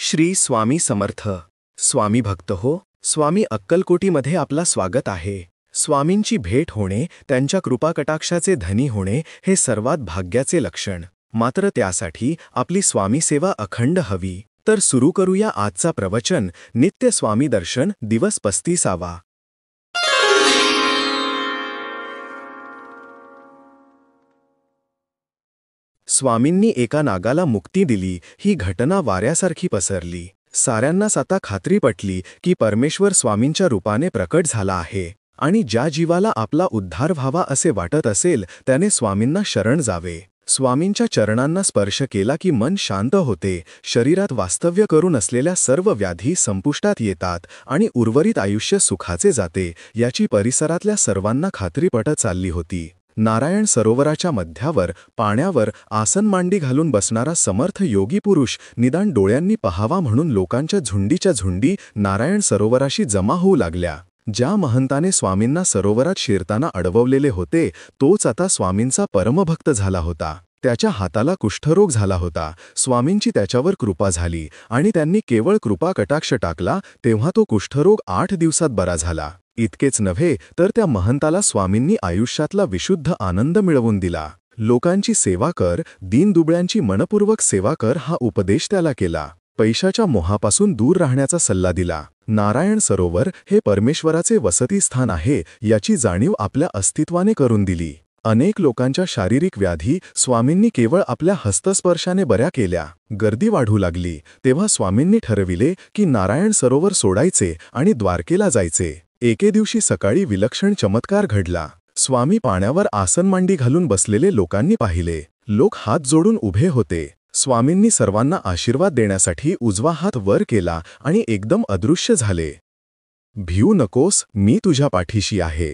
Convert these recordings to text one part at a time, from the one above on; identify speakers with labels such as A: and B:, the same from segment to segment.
A: श्री स्वामी समर्थ. स्वामी भक्त हो, स्वामी अक्कलकोटीमध्ये आपला स्वागत आहे. स्वामींची भेट होणे, त्यांच्या कृपाकटाक्षाचे धनी होणे हे सर्वात भाग्याचे लक्षण. मात्र त्यासाठी आपली स्वामी सेवा अखंड हवी. तर सुरू करूया आजचा प्रवचन. नित्य स्वामी दर्शन दिवस 35वा. स्वामींनी एका नागाला मुक्ती दिली. ही घटना वाऱ्यासारखी पसरली. साऱ्यांनाच आता खात्री पटली की परमेश्वर स्वामींच्या रूपाने प्रकट झाला आहे आणि ज्या जीवाला आपला उद्धार व्हावा असे वाटत असेल त्याने स्वामींना शरण जावे. स्वामींच्या चरणांना स्पर्श केला की मन शांत होते, शरीरात वास्तव्य करून असलेल्या सर्व व्याधी संपुष्टात येतात आणि उर्वरित आयुष्य सुखाचे जाते, याची परिसरातल्या सर्वांना खात्री पटत चालली होती. नारायण सरोवराच्या मध्यावर पाण्यावर आसन मांडी घालून बसणारा समर्थ योगी पुरुष निदान डोळ्यांनी पहावा म्हणून लोकांच्या झुंडीच्या झुंडी नारायण सरोवराशी जमा होऊ लागल्या. ज्या महंताने स्वामींना सरोवरात शिरताना अडवलेले होते तोच आता स्वामींचा परमभक्त झाला होता. त्याच्या हाताला कुष्ठरोग झाला होता. स्वामींची त्याच्यावर कृपा झाली आणि त्यांनी केवळ कृपा कटाक्ष टाकला तेव्हा तो कुष्ठरोग 8 दिवसात बरा झाला. इतकेच नव्हे तर त्या महंताला स्वामींनी आयुष्यातला विशुद्ध आनंद मिळवून दिला. लोकांची सेवा कर, दीनदुबळ्यांची मनपूर्वक सेवा कर हा उपदेश त्याला केला. पैशाच्या मोहापासून दूर राहण्याचा सल्ला दिला. नारायण सरोवर हे परमेश्वराचे वसतिस्थान आहे याची जाणीव आपल्या अस्तित्वाने करून दिली. अनेक लोकांच्या शारीरिक व्याधी स्वामींनी केवळ आपल्या हस्तस्पर्शाने बऱ्या केल्या. गर्दी वाढू लागली तेव्हा स्वामींनी ठरविले की नारायण सरोवर सोडायचे आणि द्वारकेला जायचे. एके दिवशी सकाळी विलक्षण चमत्कार घडला. स्वामी पाण्यावर आसनमांडी घालून बसलेले लोकांनी पाहिले. लोक हात जोडून उभे होते. स्वामींनी सर्वांना आशीर्वाद देण्यासाठी उजवा हात वर केला आणि एकदम अदृश्य झाले. भिऊ नकोस, मी तुझ्या पाठीशी आहे.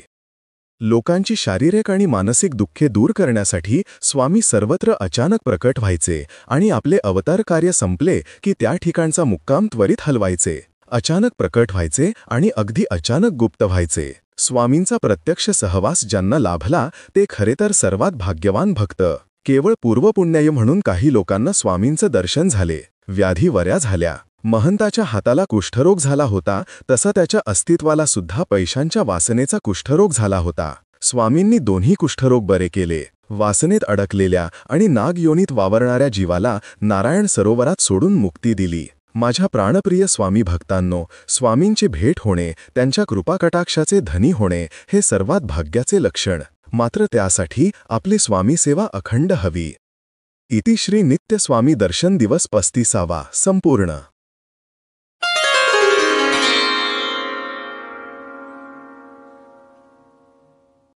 A: लोकांची शारीरिक आणि मानसिक दुःखे दूर करण्यासाठी स्वामी सर्वत्र अचानक प्रकट व्हायचे आणि आपले अवतार कार्य संपले की त्या ठिकाणचा मुक्काम त्वरित हलवायचे. अचानक प्रकट व्हायचे आणि अगदी अचानक गुप्त व्हायचे. स्वामींचा प्रत्यक्ष सहवास ज्यांना लाभला ते खरे तर सर्वात भाग्यवान भक्त. केवळ पूर्वपुण्याय म्हणून काही लोकांना स्वामींचं दर्शन झाले. व्याधी बऱ्या झाल्या. महंताच्या हाताला कुष्ठरोग झाला होता तसा त्याच्या अस्तित्वाला सुद्धा पैशांच्या वासनेचा कुष्ठरोग झाला होता. स्वामींनी दोन्ही कुष्ठरोग बरे केले. वासनेत अडकलेल्या आणि नागयोनीत वावरणाऱ्या जीवाला नारायण सरोवरात सोडून मुक्ती दिली. माझ्या प्राणप्रिय स्वामी भक्तांनो, स्वामींची भेट होणे, त्यांच्या कृपाकटाक्षाचे धनी होणे हे सर्वात भाग्याचे लक्षण. मात्र त्यासाठी आपली स्वामी सेवा अखंड हवी. इति श्री नित्य स्वामी दर्शन दिवस 35वा संपूर्ण.